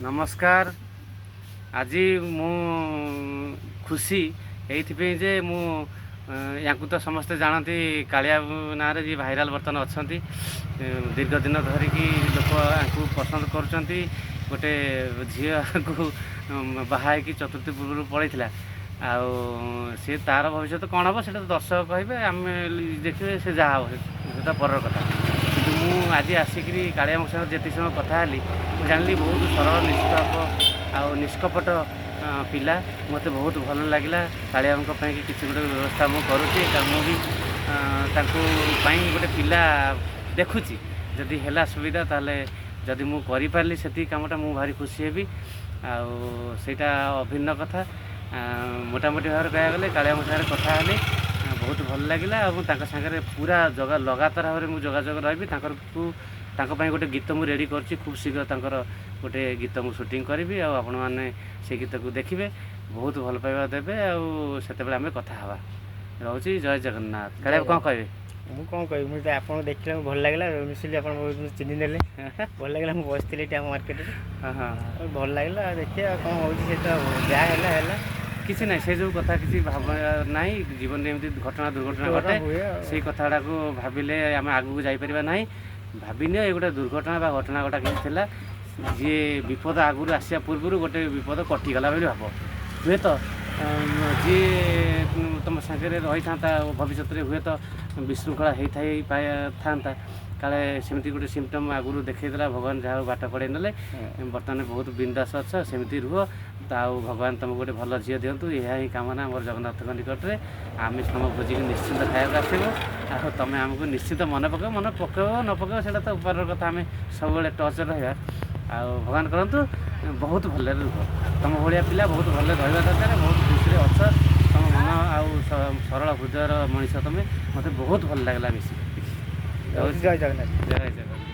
नमस्कार। आज मु खुशी ये जे मु या तो समस्ते जानती कालिया ना जी भाइराल बर्तन अच्छा दीर्घ दिन धरिकी लोक या पसंद कर गोटे झील को बाहा कि चतुर्थी पूर्व पड़े आउ सी तार भविष्य कौन हम से दर्शक कहे आम देखिए से जहाँ हम से पर कथा कि मुझे आसिक कालिया सहित जिते समय कथा जानी बहुत सरल निष्कपट पिला मत बहुत भल लगे कालिया किसी गोटे व्यवस्था मुझे करुँची मुझे गोटे पिला देखुची जदि है सुविधा ताले जदि मुझे करी से कामटा मुझे भारी खुशी हेबी आईटा अभिन्न कथा मोटामोटी भाव कह गले कालिया सागर कथा हेली बहुत भल लगे सागर पूरा जगह लगातार भाव में जोगाजोग रही गोटे गीत मुझे रेडी कर खूब शीघ्र गोटे गीत मुझे शूटिंग करी आपण मैंने से गीत को देखिए बहुत भल पाइबा देवे आते आम कथा हवा रोचे जय जगन्नाथ। कालिया कौन कहे मुझे कौन कह मुझे आप देखने भल लगे मिसिली आप चिन्ह देले भल लगे मुझे बसती मार्केट भल लगे देखिए कौन हो जहाँ किसी ना से जो कथा किसी भाव ना जीवन में एमती घटना दुर्घटना घटे से कथा को भाविले आम आगू जापर ना भाविनी ये गोटे दुर्घटना घटना गोटा कि जी विपद आगुरी आसा पूर्व गोटे विपद कटिगला भाव हुए तो जी तुम सागे रही था भविष्य में हुए तो विशृंखला होता काले सेमती गोटे सिम्पटम आगुरी देखला भगवान जहाँ बाट पड़े ना बर्तमान बहुत बिंदास अच्छा सेमती रुह भगवान तुमको गोटे भल झील दिंतु यह ही कामना मोर जगन्नाथ निकट में आम तुम भोजी निश्चिंत खाया आसो तुम आमको निश्चित मन पक न पक से ऊपर कथा आम सब टच रहा भगवान करतु बहुत भल रुह तुम भाया पिला बहुत भल रहा दरकार बहुत खुशी अच्छा तुम मन आउ सरल हृदय मनीष तुम्हें मत बहुत भल लगला मिसी। जय जगन्नाथ। जय जगन्नाथ।